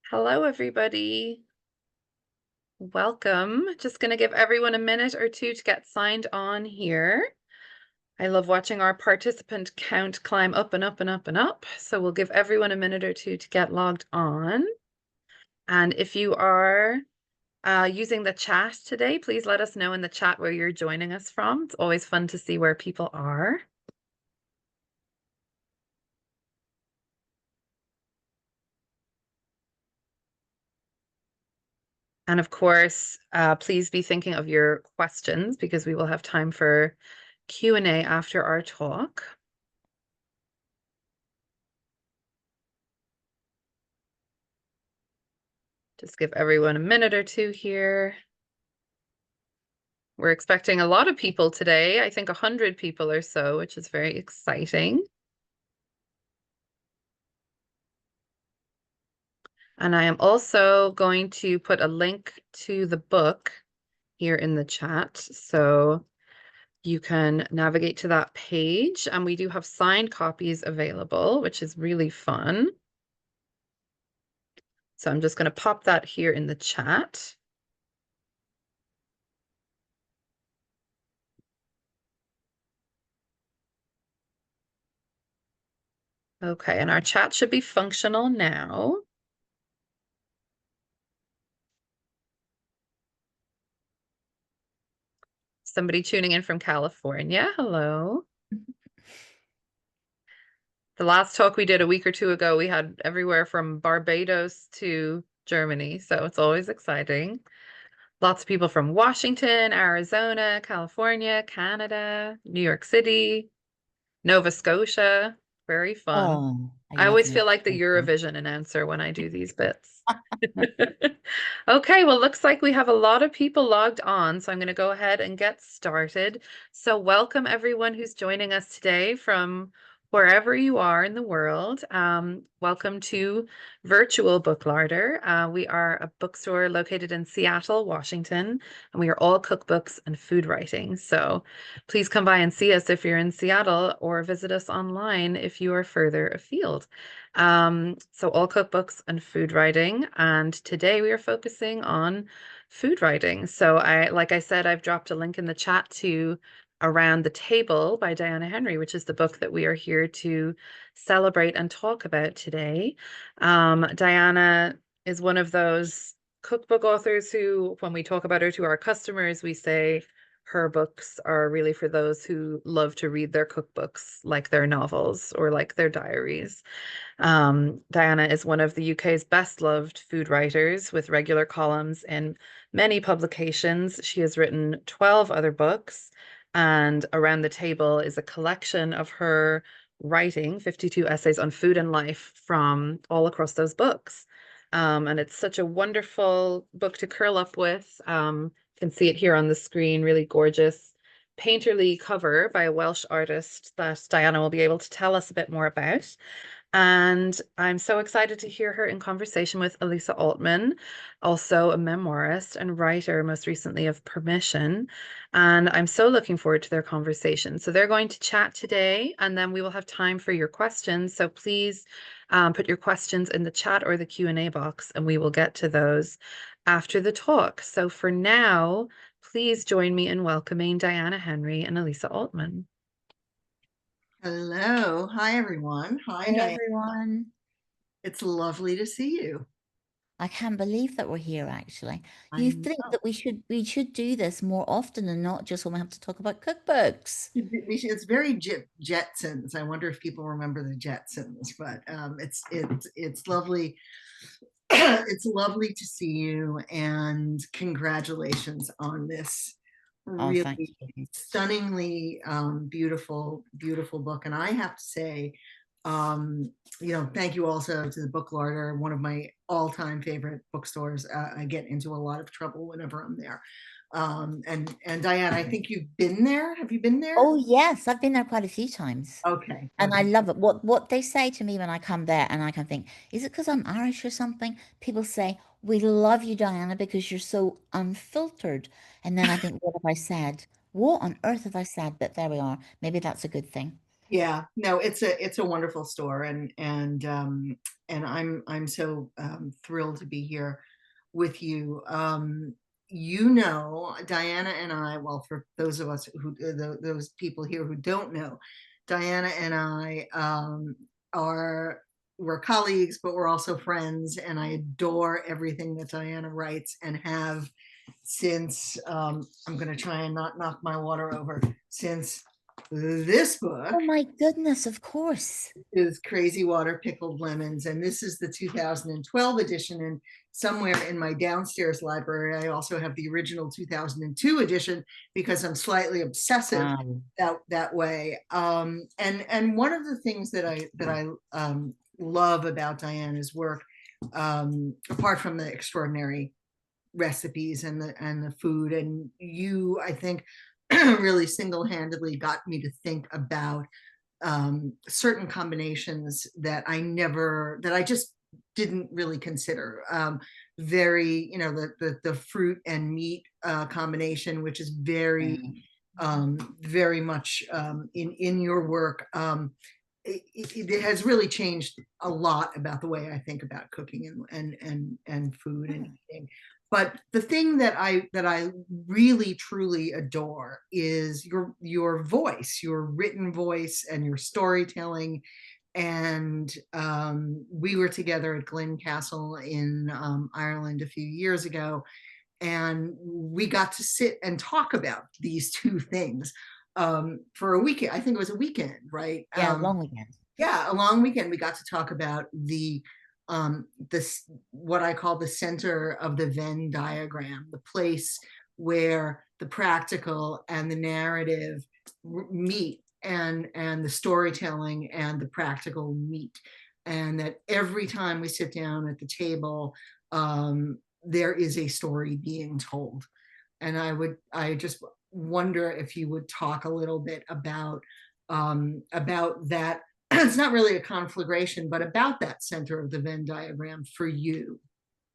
Hello, everybody. Welcome. Just going to give everyone a minute or two to get signed on here. I love watching our participant count climb up and up and up and up. So we'll give everyone a minute or two to get logged on. And if you are using the chat today, please let us know in the chat where you're joining us from. It's always fun to see where people are. And of course, please be thinking of your questions because we will have time for Q&A after our talk. Just give everyone a minute or two here. We're expecting a lot of people today. I think 100 people or so, which is very exciting. And I am also going to put a link to the book here in the chat. So you can navigate to that page. And we do have signed copies available, which is really fun. So I'm just going to pop that here in the chat. Okay, and our chat should be functional now. Somebody tuning in from California. Hello. The last talk we did a week or two ago, we had everywhere from Barbados to Germany. So it's always exciting. Lots of people from Washington, Arizona, California, Canada, New York City, Nova Scotia. Very fun. Oh, I I love always Nova feel like the Scotia. Eurovision announcer when I do these bits. Okay, well, looks like we have a lot of people logged on, so I'm going to go ahead and get started. So welcome everyone who's joining us today from wherever you are in the world. Welcome to Virtual Book Larder. We are a bookstore located in Seattle, Washington, and we are all cookbooks and food writing. So please come by and see us if you're in Seattle or visit us online if you are further afield. So all cookbooks and food writing. And today we are focusing on food writing. So like I said, I've dropped a link in the chat to Around the Table by Diana Henry, which is the book that we are here to celebrate and talk about today. Diana is one of those cookbook authors who, when we talk about her to our customers, we say her books are really for those who love to read their cookbooks like their novels or like their diaries. Diana is one of the UK's best loved food writers with regular columns in many publications. She has written 12 other books, and Around the Table is a collection of her writing, 52 essays on food and life from all across those books. And it's such a wonderful book to curl up with. You can see it here on the screen, really gorgeous painterly cover by a Welsh artist that Diana will be able to tell us a bit more about. And I'm so excited to hear her in conversation with Elissa Altman, also a memoirist and writer, most recently of Permission. And I'm so looking forward to their conversation. So they're going to chat today, and then we will have time for your questions. So please put your questions in the chat or the Q&A box, and we will get to those after the talk. So for now, please join me in welcoming Diana Henry and Elissa Altman. Hello. Hi, everyone. Hi, Hey, Diane. everyone. It's lovely to see you. I can't believe that we're here, actually. I You know. think that we should do this more often and not just when we have to talk about cookbooks. It's very Jetsons. I wonder if people remember the Jetsons, but it's lovely. It's lovely to see you, and congratulations on this Oh, thank really you. stunningly beautiful book. And I have to say, um, thank you also to the Book Larder, one of my all-time favorite bookstores. I get into a lot of trouble whenever I'm there. And Diane, I think you've been there. Have you been there? Oh, yes, I've been there quite a few times. Okay, And I okay. love it. What they say to me when I come there, and I can think, is it because I'm Irish or something? People say, we love you, Diana, because you're so unfiltered. And then I think, what have I said? What on earth have I said? But there we are. Maybe that's a good thing. Yeah, no, it's a wonderful store, and I'm so thrilled to be here with you. Diana and I, well, for those of us who those people here who don't know, Diana and I are we're colleagues, but we're also friends, and I adore everything that Diana writes and have since I'm going to try and not knock my water over since this book Oh my goodness, of course. is Crazy Water Pickled Lemons, and this is the 2012 edition. And somewhere in my downstairs library, I also have the original 2002 edition because I'm slightly obsessive Wow. that way. And one of the things that I love about Diana's work, apart from the extraordinary recipes and the food, and you, I think, really single-handedly got me to think about certain combinations that I just didn't really consider. Very, the fruit and meat combination, which is very, Mm. very much in your work. It has really changed a lot about the way I think about cooking and food and eating. But the thing that I really truly adore is your voice, your written voice, and your storytelling. And we were together at Glyn Castle in Ireland a few years ago, and we got to sit and talk about these two things for a weekend. I think it was a weekend, right? Yeah, long weekend. Yeah, a long weekend. We got to talk about the this what I call the center of the Venn diagram, the place where the practical and the narrative meet, and the storytelling and the practical meet, and that every time we sit down at the table, there is a story being told. And I just wonder if you would talk a little bit about that. It's not really a conflagration, but about that center of the Venn diagram for you.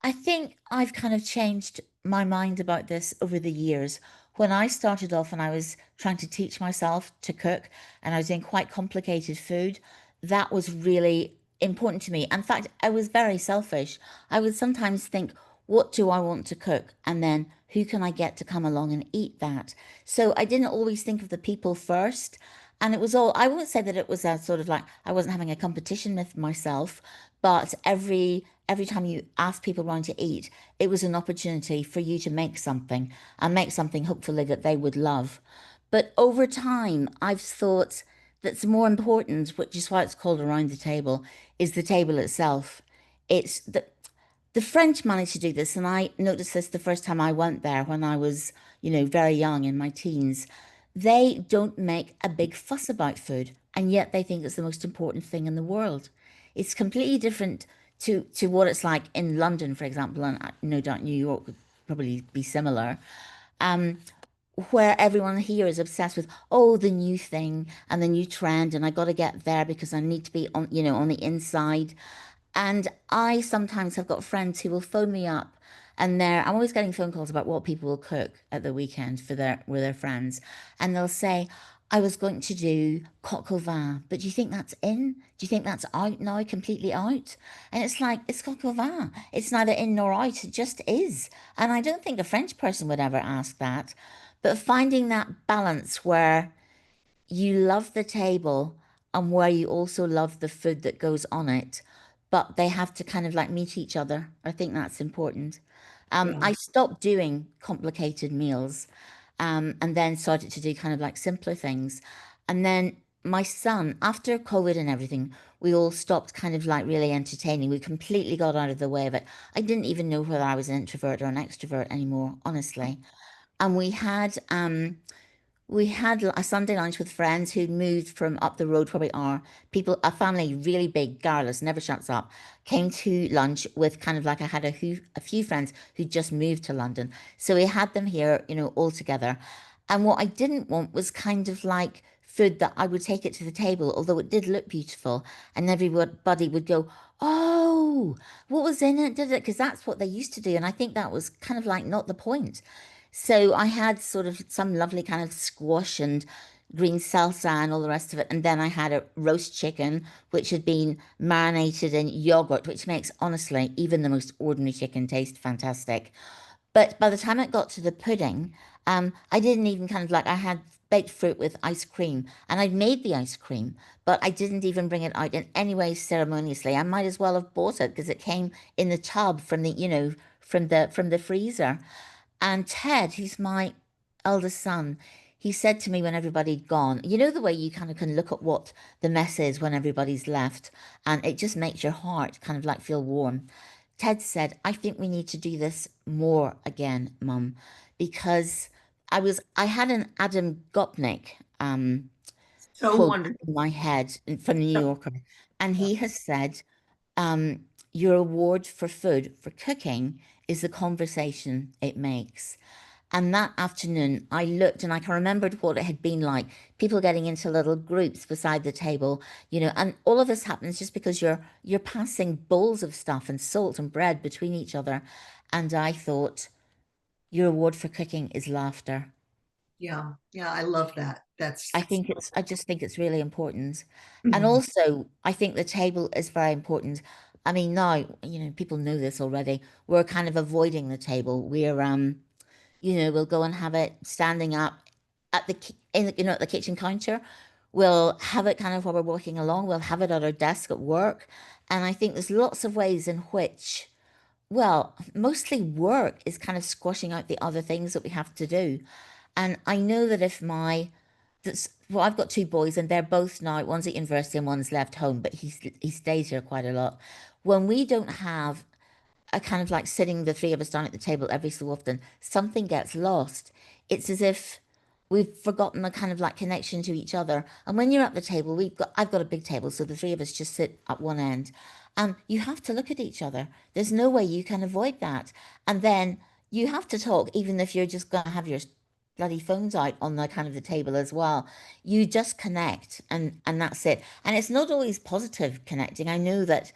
I think I've kind of changed my mind about this over the years. When I started off and I was trying to teach myself to cook and I was doing quite complicated food, that was really important to me. In fact, I was very selfish. I would sometimes think, what do I want to cook? And then who can I get to come along and eat that? So I didn't always think of the people first. And it was all, I won't say that it was a sort of like I wasn't having a competition with myself, but every time you ask people around to eat, it was an opportunity for you to make something and make something hopefully that they would love. But over time, I've thought that's more important, which is why it's called around the table, is the table itself. It's the French managed to do this, and I noticed this the first time I went there when I was, very young in my teens. They don't make a big fuss about food, and yet they think it's the most important thing in the world. It's completely different to what it's like in London, for example, and no doubt New York would probably be similar, where everyone here is obsessed with, oh, the new thing and the new trend, and I got to get there because I need to be on, on the inside. And I sometimes have got friends who will phone me up and I'm always getting phone calls about what people will cook at the weekend for with their friends. And they'll say, I was going to do coq au vin, but do you think that's in? Do you think that's out now, completely out? And it's like, it's coq au vin. It's neither in nor out. It just is. And I don't think a French person would ever ask that. But finding that balance where you love the table and where you also love the food that goes on it, but they have to kind of like meet each other. I think that's important. Yeah. I stopped doing complicated meals, and then started to do kind of like simpler things. And then my son, after COVID and everything, we all stopped kind of like really entertaining. We completely got out of the way of it. I didn't even know whether I was an introvert or an extrovert anymore, honestly. And we had a Sunday lunch with friends who'd moved from up the road, probably are people, a family really big, garrulous, never shuts up, came to lunch with kind of like I had a few friends who just moved to London. So we had them here, all together. And what I didn't want was kind of like food that I would take it to the table, although it did look beautiful. And everybody would go, oh, what was in it? Did it? Because that's what they used to do. And I think that was kind of like not the point. So I had sort of some lovely kind of squash and green salsa and all the rest of it. And then I had a roast chicken, which had been marinated in yogurt, which makes, honestly, even the most ordinary chicken taste fantastic. But by the time it got to the pudding, I didn't even kind of like, I had baked fruit with ice cream and I'd made the ice cream, but I didn't even bring it out in any way ceremoniously. I might as well have bought it because it came in the tub from the, from the freezer. And Ted, who's my eldest son, he said to me when everybody'd gone, you know, the way you kind of can look at what the mess is when everybody's left, and it just makes your heart kind of like feel warm. Ted said, I think we need to do this more again, Mum, because I had an Adam Gopnik So quote wonderful. in my head from the New Yeah. Yorker, and he has said, your award for food, for cooking, is the conversation it makes. And that afternoon, I looked and I can remembered what it had been like. People getting into little groups beside the table, and all of this happens just because you're passing bowls of stuff and salt and bread between each other. And I thought, your award for cooking is laughter. Yeah, yeah, I love that. I just think it's really important. And Mhm. also, I think the table is very important. I mean, now, people know this already. We're kind of avoiding the table. We'll go and have it standing up at at the kitchen counter. We'll have it kind of while we're walking along. We'll have it at our desk at work. And I think there's lots of ways in which, well, mostly work is kind of squashing out the other things that we have to do. And I know that well, I've got two boys and they're both now, one's at university and one's left home, but he stays here quite a lot. When we don't have a kind of like sitting the three of us down at the table every so often, something gets lost. It's as if we've forgotten the kind of like connection to each other. And when you're at the table, I've got a big table, so the three of us just sit at one end. And you have to look at each other. There's no way you can avoid that. And then you have to talk, even if you're just going to have your bloody phones out on the kind of the table as well. You just connect and that's it. And it's not always positive connecting. I know that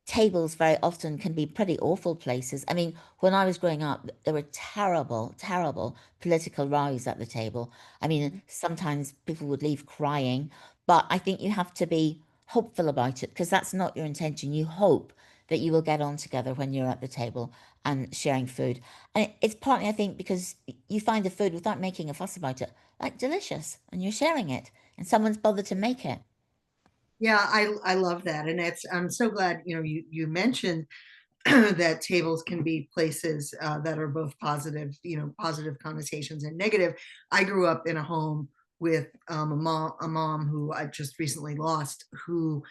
tables very often can be pretty awful places. I mean, when I was growing up, there were terrible, terrible political rows at the table. I mean, sometimes people would leave crying, but I think you have to be hopeful about it because that's not your intention. You hope that you will get on together when you're at the table and sharing food. And it's partly, I think, because you find the food without making a fuss about it, like delicious, and you're sharing it, and someone's bothered to make it. Yeah, I love that. And I'm so glad, you mentioned that tables can be places that are both positive, positive connotations and negative. I grew up in a home with a mom who I just recently lost, who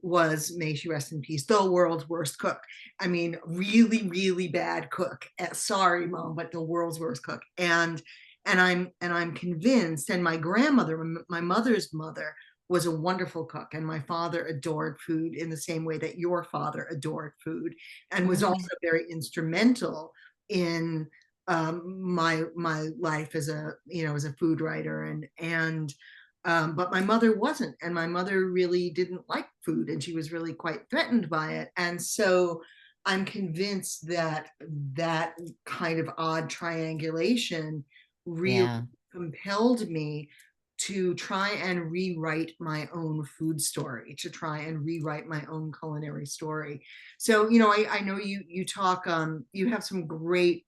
was, may she rest in peace, the world's worst cook. I mean, really, really bad cook. Sorry, mom, but the world's worst cook. And I'm convinced, and my grandmother, my mother's mother, was a wonderful cook, and my father adored food in the same way that your father adored food, and was also Mm, very instrumental in my life as a food writer, but my mother wasn't, and my mother really didn't like food, and she was really quite threatened by it, and so I'm convinced that that kind of odd triangulation really yeah, compelled me to try and rewrite my own food story, to try and rewrite my own culinary story. So, I know you talk, you have some great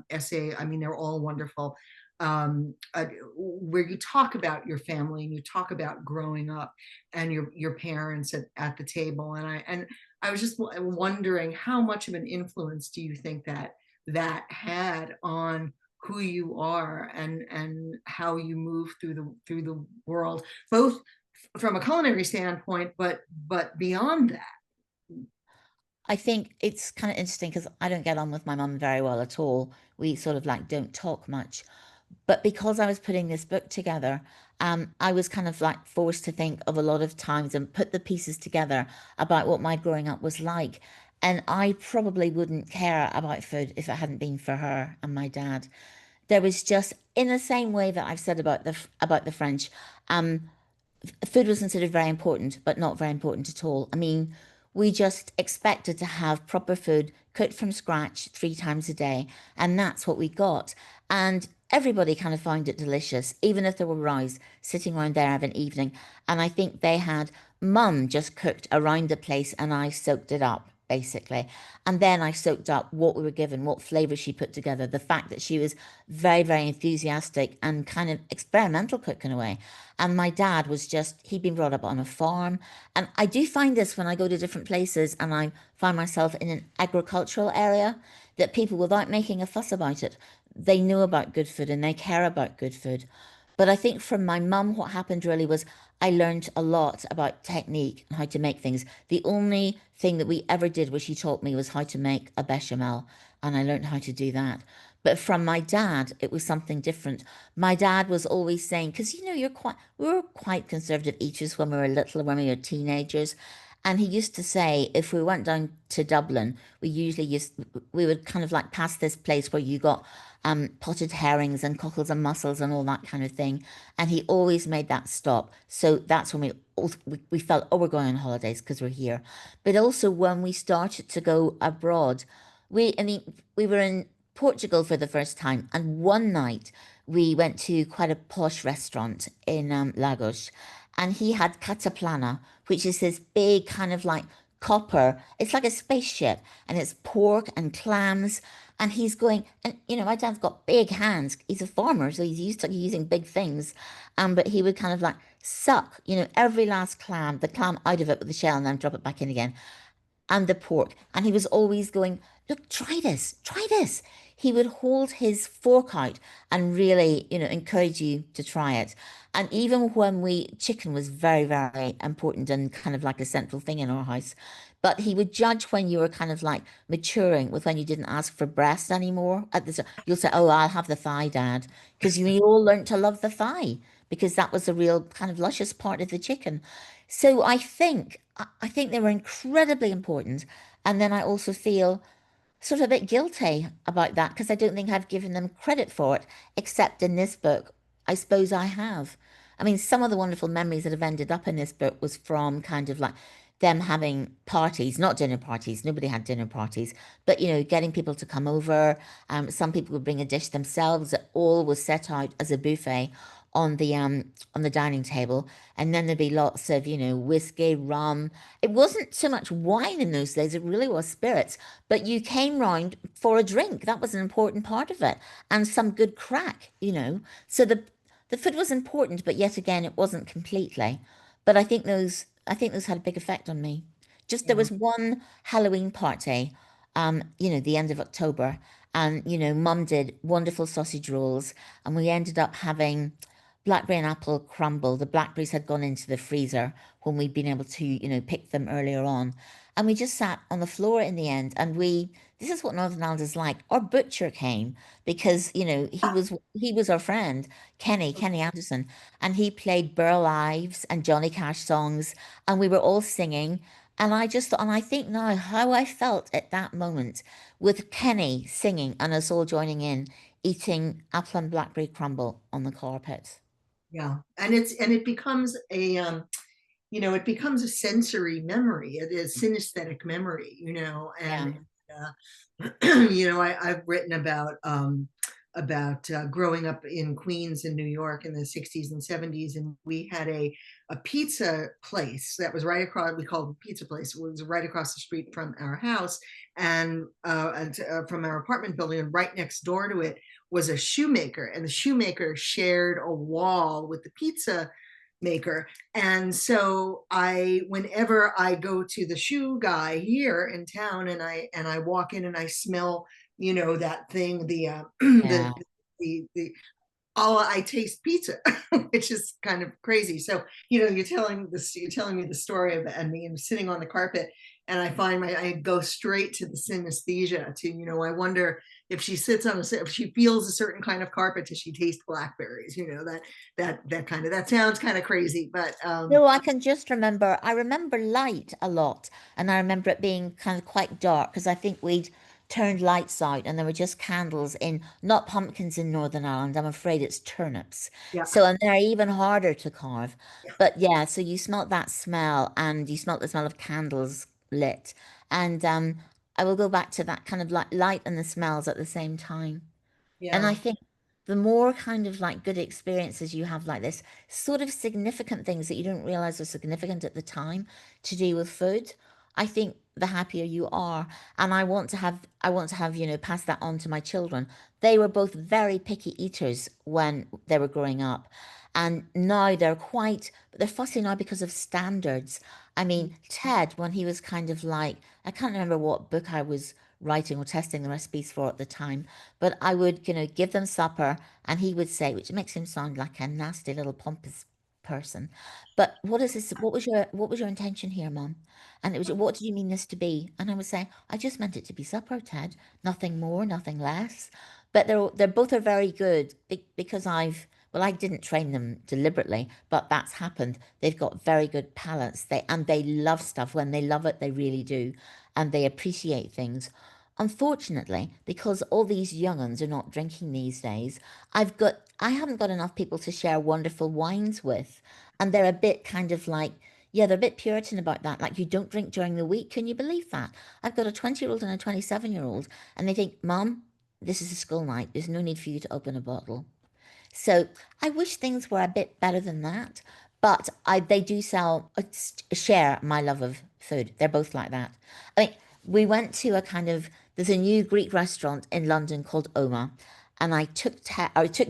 essay. I mean, they're all wonderful. Where you talk about your family and you talk about growing up and your parents at the table. And I was just wondering, how much of an influence do you think that had on who you are and how you move through the world, both from a culinary standpoint, but beyond that? I think it's kind of interesting because I don't get on with my mum very well at all. We sort of like don't talk much. But because I was putting this book together, I was kind of like forced to think of a lot of times and put the pieces together about what my growing up was like. And I probably wouldn't care about food if it hadn't been for her and my dad. There was just, in the same way that I've said about the French, food was considered very important, but not very important at all. I mean, we just expected to have proper food cooked from scratch 3 times a day, and that's what we got. And everybody kind of found it delicious, even if there were rice sitting around there of an evening. And I think they had mum just cooked around the place and I soaked it up, basically. And then I soaked up what we were given, what flavor she put together, the fact that she was very, very enthusiastic and kind of experimental cook in a way. And my dad was just, he'd been brought up on a farm. And I do find this when I go to different places and I find myself in an agricultural area, that people, without making a fuss about it, they know about good food and they care about good food. But I think from my mum, what happened really was I learned a lot about technique and how to make things. The only thing that we ever did was she taught me was how to make a bechamel, and I learned how to do that. But from my dad, it was something different. My dad was always saying, because we were quite conservative eaters when we were little, when we were teenagers. And he used to say, if we went down to Dublin, we would kind of like pass this place where you got potted herrings and cockles and mussels and all that kind of thing. And he always made that stop. So that's when we felt, oh, we're going on holidays because we're here. But also when we started to go abroad, I mean, we were in Portugal for the first time. And one night we went to quite a posh restaurant in Lagos. And he had cataplana, which is this big kind of like copper. It's like a spaceship, and it's pork and clams. And he's going, and my dad's got big hands. He's a farmer, so he's used to using big things. But he would kind of like suck, every last clam, the clam out of it with the shell, and then drop it back in again, and the pork. And he was always going, look, try this, try this. He would hold his fork out and really, encourage you to try it. And even when chicken was very, very important and kind of like a central thing in our house. But he would judge when you were kind of like maturing with when you didn't ask for breast anymore. At this, you'll say, "Oh, I'll have the thigh, Dad," because we all learned to love the thigh because that was a real kind of luscious part of the chicken. So I think they were incredibly important. And then I also feel sort of a bit guilty about that because I don't think I've given them credit for it, except in this book. I suppose I have. I mean, some of the wonderful memories that have ended up in this book was from kind of like them having parties, not dinner parties. Nobody had dinner parties, but getting people to come over. Some people would bring a dish themselves. It all was set out as a buffet on the dining table, and then there'd be lots of whiskey, rum. It wasn't so much wine in those days; it really was spirits. But you came round for a drink. That was an important part of it, and some good crack. So the food was important, but yet again, it wasn't completely. But I think those had a big effect on me. Just there Yeah. was one Halloween party, the end of October, and Mum did wonderful sausage rolls, and we ended up having blackberry and apple crumble. The blackberries had gone into the freezer when we'd been able to, pick them earlier on. And we just sat on the floor in the end, and this is what Northern Ireland is like. Our butcher came because, he was our friend, Kenny Anderson, and he played Burl Ives and Johnny Cash songs, and we were all singing. And I just thought, and I think now how I felt at that moment with Kenny singing and us all joining in, eating apple and blackberry crumble on the carpet. Yeah, and it becomes it becomes a sensory memory. It is synesthetic memory, Yeah. and I've written about growing up in Queens in New York in the 60s and 70s, and we had a pizza place that was right across. We called it pizza place. It was right across the street from our house and from our apartment building, and right next door to it was a shoemaker, and the shoemaker shared a wall with the pizza maker. And so whenever I go to the shoe guy here in town, and I walk in and I smell, that thing, Yeah. the oh, I taste pizza, which is kind of crazy. So, you're telling me the story of and me sitting on the carpet, and I go straight to the synesthesia to, I wonder if she sits if she feels a certain kind of carpet, does she taste blackberries? That sounds kind of crazy, but No, I remember light a lot, and I remember it being kind of quite dark because I think we'd turned lights out and there were just candles in, not pumpkins in Northern Ireland. I'm afraid it's turnips. yeah, So, and they're even harder to carve. But yeah, so you smelt that smell and you smelt the smell of candles lit. And I will go back to that kind of like light and the smells at the same time. And I yeah, think the more kind of like good experiences you have like this, sort of significant things that you don't realize are significant at the time to do with food, I think the happier you are. And I want to have, pass that on to my children. They were both very picky eaters when they were growing up. And now they're fussy now because of standards. I mean, Ted, when he was kind of like, I can't remember what book I was writing or testing the recipes for at the time, but I would, give them supper and he would say, which makes him sound like a nasty little pompous person. But what is this? What was your intention here, Mum? And it was, what did you mean this to be? And I was saying, I just meant it to be supper, Ted. Nothing more, nothing less. But they're both are very good because I didn't train them deliberately, but that's happened. They've got very good palates. They love stuff. When they love it, they really do, and they appreciate things. Unfortunately, because all these young uns are not drinking these days, I haven't got enough people to share wonderful wines with, and they're a bit kind of like, yeah, they're a bit Puritan about that. Like, you don't drink during the week. Can you believe that? I've got a 20-year-old and a 27-year-old, and they think, Mum, this is a school night. There's no need for you to open a bottle. So I wish things were a bit better than that, but they do share my love of food. They're both like that. I mean, we went to there's a new Greek restaurant in London called Oma, and I took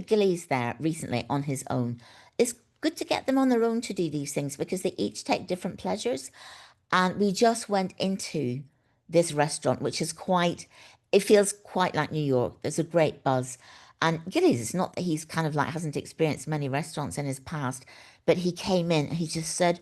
Gillies there recently on his own. It's good to get them on their own to do these things because they each take different pleasures. And we just went into this restaurant, which is it feels quite like New York. There's a great buzz. And Gillies, it's not that he's kind of like hasn't experienced many restaurants in his past, but he came in and he just said,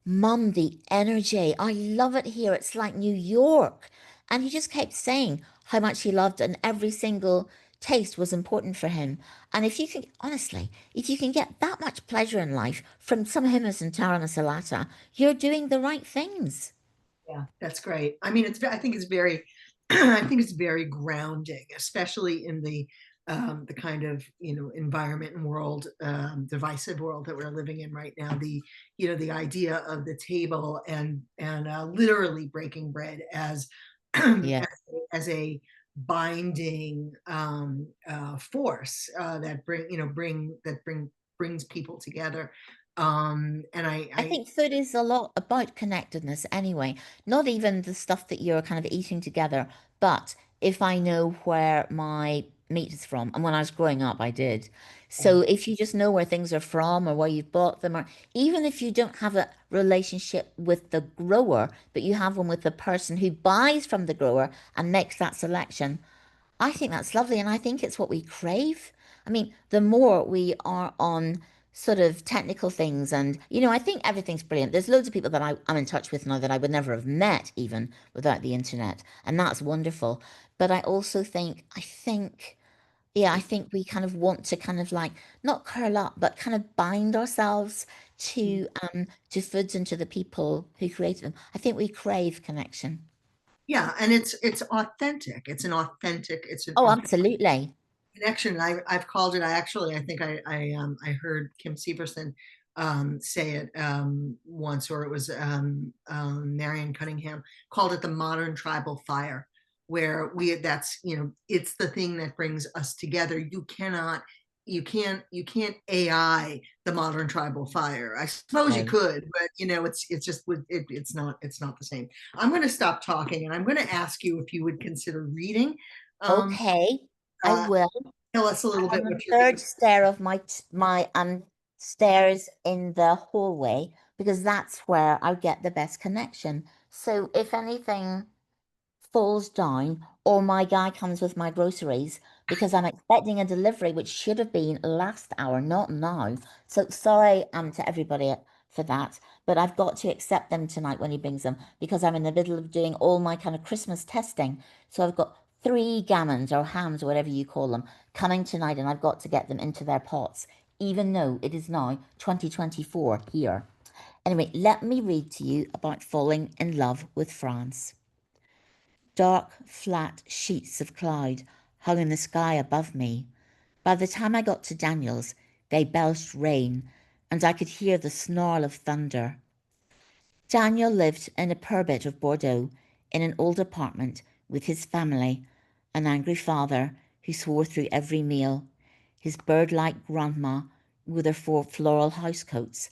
Mum, the energy, I love it here. It's like New York. And he just kept saying how much he loved it, and every single taste was important for him. And if you can, honestly, if you can get that much pleasure in life from some hummus and tara salata, you're doing the right things. Yeah, that's great. I mean, I think it's very, I think it's very grounding, especially in the kind of, environment and world, divisive world that we're living in right now. The idea of the table and literally breaking bread as, Yeah. as a binding force that brings people together. And I I think food is a lot about connectedness anyway. Not even the stuff that you're kind of eating together, but if I know where my meat is from, and when I was growing up, I did. So if you just know where things are from or where you've bought them, or even if you don't have a relationship with the grower, but you have one with the person who buys from the grower and makes that selection, I think that's lovely, and I think it's what we crave. I mean, the more we are on sort of technical things, and I think everything's brilliant. There's loads of people that I'm in touch with now that I would never have met even without the internet, and that's wonderful. But yeah, I think we kind of want to kind of like not curl up, but kind of bind ourselves to foods and to the people who created them. I think we crave connection. Yeah, and it's authentic. It's an authentic. It's an Oh, authentic absolutely. connection. I've called it. I think I heard Kim Severson say it once, or it was Marion Cunningham called it the modern tribal fire, where that's it's the thing that brings us together. You can't AI the modern tribal fire. I suppose you No. could, but it's just it's not the same. I'm going to stop talking and I'm going to ask you if you would consider reading. Um, Okay, I uh, will. Tell us a little On bit the what you're third reading. stair of my stairs in the hallway because that's where I get the best connection. So if anything falls down or my guy comes with my groceries because I'm expecting a delivery which should have been last hour, not now. So sorry to everybody for that, but I've got to accept them tonight when he brings them because I'm in the middle of doing all my kind of Christmas testing. So I've got three gammons or hams or whatever you call them coming tonight and I've got to get them into their pots, even though it is now 2024 here. Anyway, let me read to you about falling in love with France. Dark, flat sheets of cloud hung in the sky above me. By the time I got to Daniel's, they belched rain, and I could hear the snarl of thunder. Daniel lived in a purbeat of Bordeaux, in an old apartment, with his family, an angry father who swore through every meal. his bird-like grandma with her four floral housecoats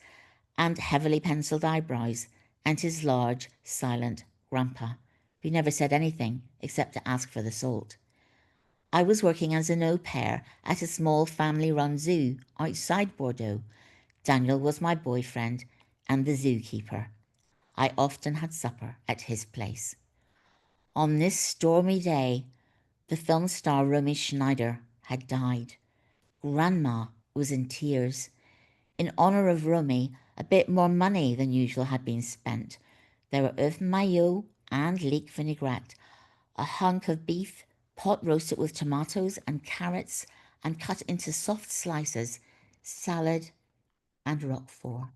and heavily penciled eyebrows, and his large, silent grandpa, who never said anything except to ask for the salt. I was working as an au pair at a small family-run zoo outside Bordeaux. Daniel was my boyfriend and the zookeeper. I often had supper at his place. On this stormy day, the film star Romy Schneider had died. Grandma was in tears. In honour of Romy, a bit more money than usual had been spent. There were œufs maillot and leek vinaigrette, a hunk of beef, pot roasted with tomatoes and carrots and cut into soft slices, salad and roquefort.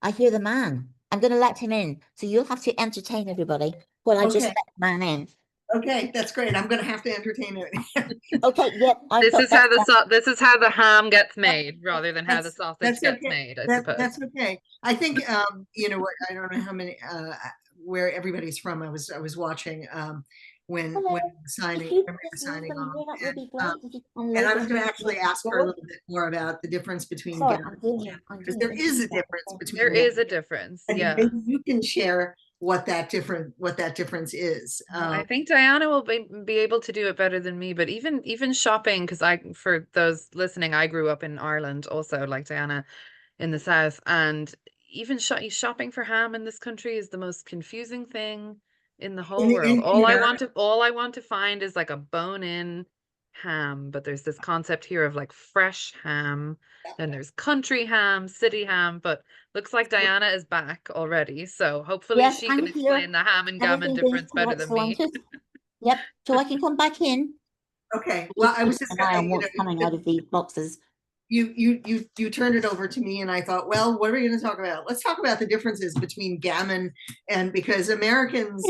I hear the man. I'm going to let him in, so you'll have to entertain everybody while I just Okay. let the man in. Okay, that's great. I'm going to have to entertain it. Okay, yep, I've got that. This is how the ham gets made rather than how the sausage That's gets okay. made, I suppose. That's okay. I think you know what, I don't know how many where everybody's from. I was watching when Hello. signing If you when we were just move signing them off, here, that would and be great. If you can and load I was them going to into actually the ask her a board. little bit more about the difference between Sorry, gown I'm because doing there it. is a difference There between gown. is a difference, And yeah. maybe you can share what that difference is. I think Diana will be able to do it better than me, but even shopping, because for those listening, I grew up in Ireland also, like Diana, in the south, and even shopping for ham in this country is the most confusing thing in the whole world. In America, All I want to find is like a bone-in ham, but there's this concept here of like fresh ham, then there's country ham, city ham, but looks like Diana is back already, so hopefully Yes, she can I'm explain here. the ham and gammon Everything goes difference better correct, than so I'm me. just, yep. So I can come back in. okay. Just Well, I keep was just an eye on you what's coming know out of these boxes. you turned it over to me, and I thought, well, what are we going to talk about? Let's talk about the differences between gammon and because Americans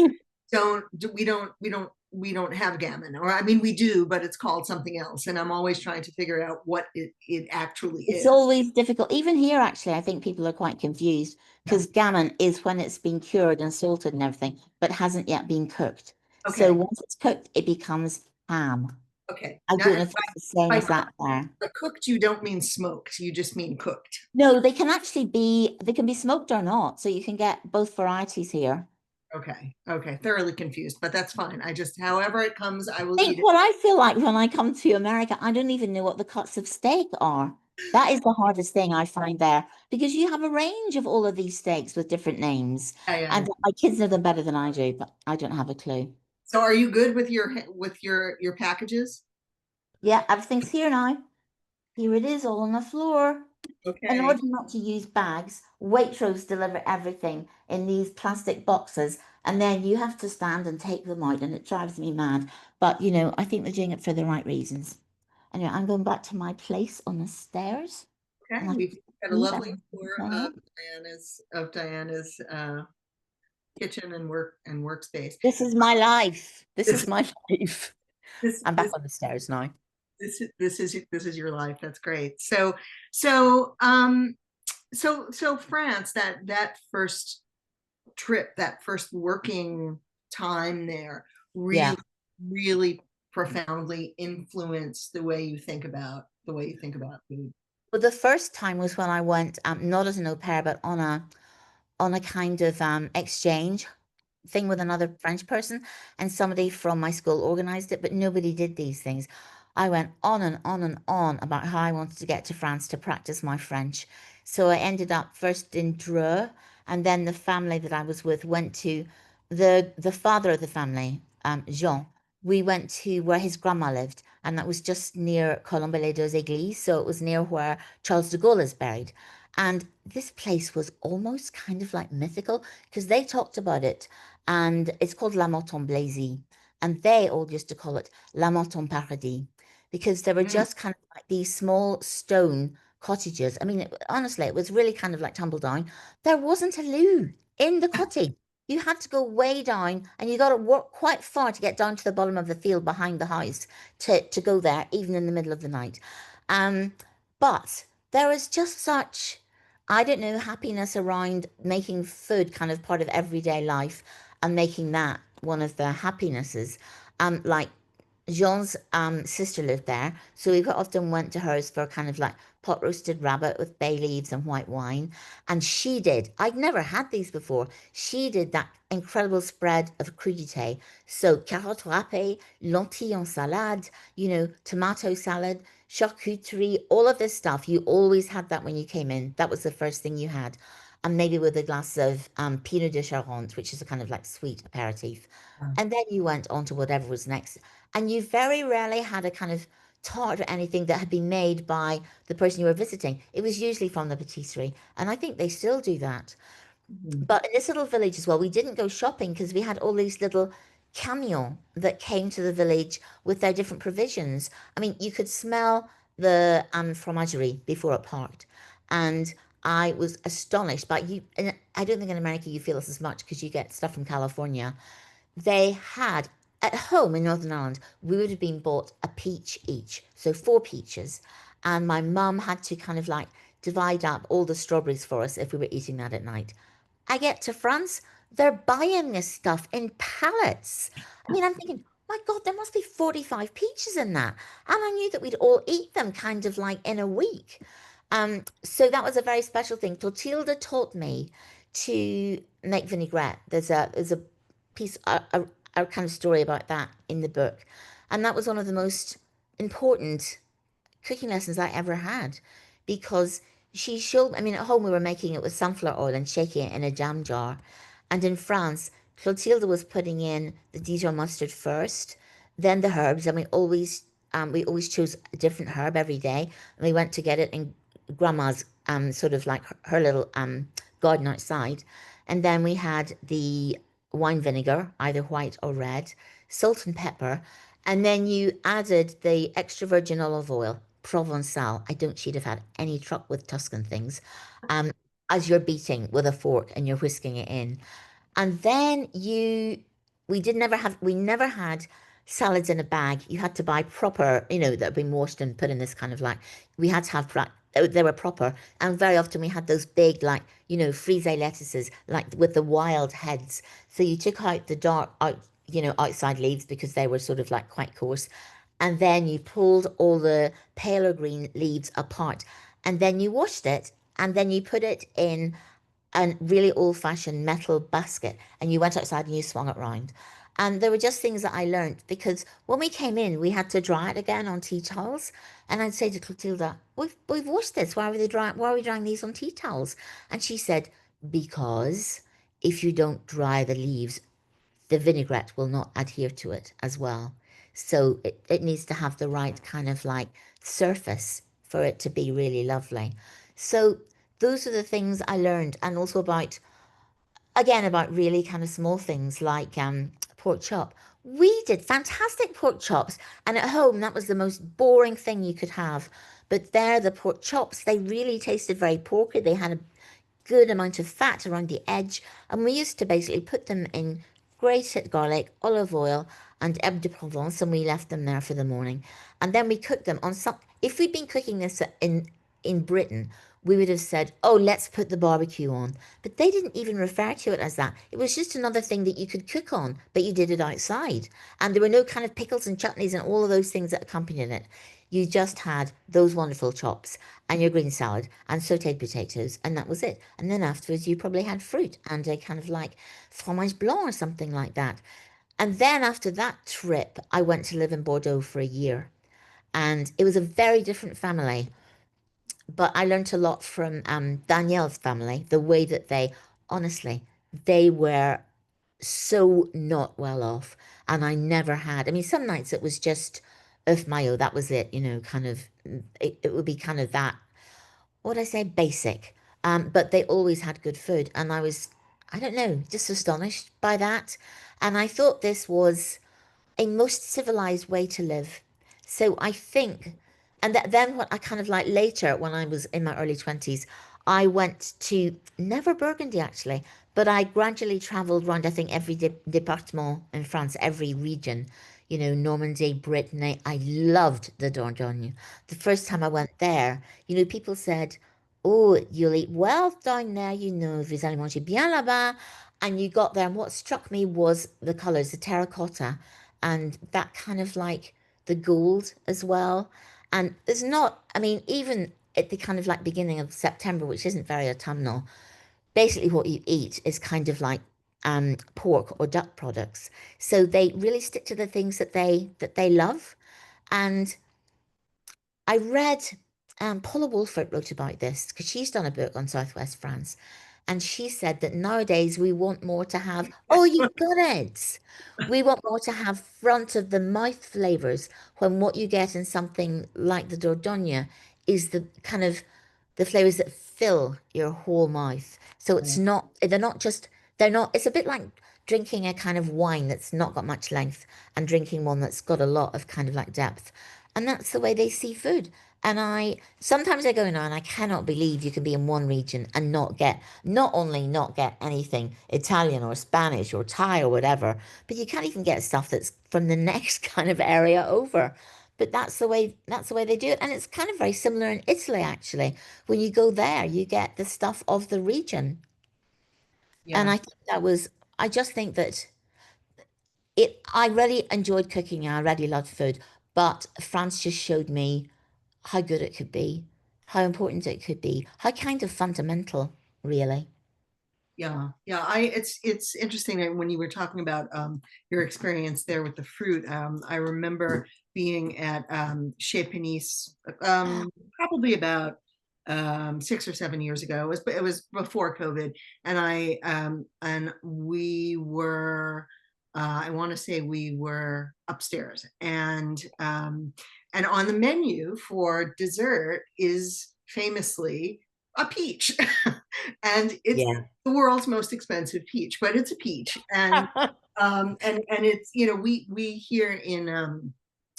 we don't have gammon, or I mean we do, but it's called something else, and I'm always trying to figure out what it actually It's is. always difficult. Even here, actually, I think people are quite confused Yeah. because gammon is when it's been cured and salted and everything, but hasn't yet been cooked. So Okay. once it's cooked, it becomes ham. Okay. I Now, don't know if it's the same by as that there. cooked, you don't mean smoked. You just mean cooked. No, they can actually they can be smoked or not. So you can get both varieties here. Okay. Okay. Thoroughly confused, but that's fine. I just, however it comes, I will I eat think it. what I feel like when I come to America, I don't even know what the cuts of steak are. That is the hardest thing I find there because you have a range of all of these steaks with different names. Yeah, yeah, And yeah. my kids know them better than I do, but I don't have a clue. So are you good with your packages? Yeah, everything's here now. Here it is all on the floor. In Okay. order not to use bags, Waitrose deliver everything in these plastic boxes, and then you have to stand and take them out, and it drives me mad. But you know, I think they're doing it for the right reasons. Anyway, I'm going back to my place on the stairs, Okay. and I can We've got a see lovely everything tour there. of Diana's kitchen and workspace. This is my life. This This is my life. this I'm back this on the stairs now. this is your life. That's great. So France, that first trip, that first working time there Yeah. really profoundly influenced the way you think about food. Well, the first time was when I went, not as an au pair, but on a kind of exchange thing with another French person, and somebody from my school organized it, but nobody did these things. I went on and on and on about how I wanted to get to France to practice my French. So I ended up first in Dreux, and then the family that I was with went to the father of the family, Jean. We went to where his grandma lived, and that was just near Colombe-les-Deux-Églises, so it was near where Charles de Gaulle is buried. And this place was almost kind of like mythical because they talked about it, and it's called La Motte en Blaisy, and they all used to call it La Motte en Paradis because there were Mm. just kind of like these small stone cottages. I mean, honestly, it was really kind of like tumble down. There wasn't a loo in the cottage. You had to go way down, and you got to walk quite far to get down to the bottom of the field behind the house to go there, even in the middle of the night. Um, but there was just such, I don't know, happiness around making food kind of part of everyday life and making that one of the happinesses. Like Jean's sister lived there, so we quite often went to hers for kind of like pot roasted rabbit with bay leaves and white wine. And she did, I'd never had these before. She did that incredible spread of crudité. So carottes râpées, lentilles en salade, tomato salad, charcuterie, all of this stuff. You always had that when you came in. That was the first thing you had. And maybe with a glass of Pinot de Charente, which is a kind of like sweet aperitif. And then you went on to whatever was next. And you very rarely had a kind of tart or anything that had been made by the person you were visiting. It was usually from the patisserie. And I think they still do that. Mhm. But in this little village as well, we didn't go shopping because we had all these little camions that came to the village with their different provisions. I mean, you could smell the fromagerie before it parked. And I was astonished. But and I don't think in America you feel this as much because you get stuff from California. They had at home in Northern Ireland, we would have been bought a peach each, so four peaches. And my mum had to kind of like divide up all the strawberries for us if we were eating that at night. I get to France, they're buying this stuff in pallets. I mean, I'm thinking, my God, there must be 45 peaches in that. And I knew that we'd all eat them kind of like in a week. So that was a very special thing. Clotilda taught me to make vinaigrette. There's a piece, a kind of story about that in the book. And that was one of the most important cooking lessons I ever had because she showed, I mean, at home we were making it with sunflower oil and shaking it in a jam jar. And in France, Clotilde was putting in the Dijon mustard first, then the herbs, and we always chose a different herb every day. And we went to get it in grandma's sort of like her little garden outside. And then we had the wine vinegar, either white or red, salt and pepper, and then you added the extra virgin olive oil, Provençal. I don't she'd have had any truck with Tuscan things. Um, as you're beating with a fork and you're whisking it in. And then we never had salads in a bag. You had to buy proper, that had been washed and put in this kind of like, we had to have, they were proper. And very often we had those big, like, frise lettuces, like with the wild heads. So you took out the dark, outside leaves because they were sort of like quite coarse. And then you pulled all the paler green leaves apart. And then you washed it. And then you put it in a really old-fashioned metal basket and you went outside and you swung it round. And there were just things that I learned because when we came in, we had to dry it again on tea towels. And I'd say to Clotilda, we've washed this. Why are we drying these on tea towels? And she said, because if you don't dry the leaves, the vinaigrette will not adhere to it as well. So it needs to have the right kind of like surface for it to be really lovely. So those are the things I learned, and also about again about really kind of small things like pork chop. We did fantastic pork chops, and at home that was the most boring thing you could have. But there, the pork chops, they really tasted very porky. They had a good amount of fat around the edge, and we used to basically put them in grated garlic, olive oil, and herbe de Provence, and we left them there for the morning. And then we cooked them on some. If we'd been cooking this in Britain, we would have said, "Oh, let's put the barbecue on." But they didn't even refer to it as that. It was just another thing that you could cook on, but you did it outside. And there were no kind of pickles and chutneys and all of those things that accompanied it. You just had those wonderful chops and your green salad and sauteed potatoes, and that was it. And then afterwards, you probably had fruit and a kind of like fromage blanc or something like that. And then after that trip, I went to live in Bordeaux for a year, and it was a very different family. But I learned a lot from Danielle's family, the way that honestly, they were so not well off. And I never had, I mean, some nights it was just œuf mayo, that was it, kind of, it would be kind of that, what would I say, basic. But they always had good food. And I don't know, just astonished by that. And I thought this was a most civilized way to live. So I think, and then what I kind of like later when I was in my early 20s, I went to never Burgundy actually, but I gradually traveled around, I think, every département in France, every region, Normandy, Brittany. I loved the Dordogne. The first time I went there, people said, "Oh, you'll eat well down there, vous allez manger bien là-bas." And you got there, and what struck me was the colors, the terracotta and that kind of like the gold as well. And there's not, I mean, even at the kind of like beginning of September, which isn't very autumnal, basically what you eat is kind of like pork or duck products. So they really stick to the things that they love. And I read Paula Wolfert wrote about this because she's done a book on Southwest France. And she said that nowadays we want more to have, oh, you've got it. We want more to have front of the mouth flavors when what you get in something like the Dordogne is the kind of the flavors that fill your whole mouth. So it's not, they're not just, they're not, it's a bit like drinking a kind of wine that's not got much length and drinking one that's got a lot of kind of like depth. And that's the way they see food. And I sometimes I go now and I cannot believe you can be in one region and not get, not only not get anything Italian or Spanish or Thai or whatever, but you can't even get stuff that's from the next kind of area over. But that's the way they do it. And it's kind of very similar in Italy, actually. When you go there, you get the stuff of the region. And Yeah. I think that was, I just think that I really enjoyed cooking. I really loved food, but France just showed me how good it could be, how important it could be, how kind of fundamental, really. Yeah, yeah. It's interesting that when you were talking about your experience there with the fruit. I remember being at Chez Panisse probably about 6 or 7 years ago. It was before COVID, and we were I want to say we were upstairs, and on the menu for dessert is famously a peach. And it's Yeah. the world's most expensive peach, but it's a peach. And it's, we here in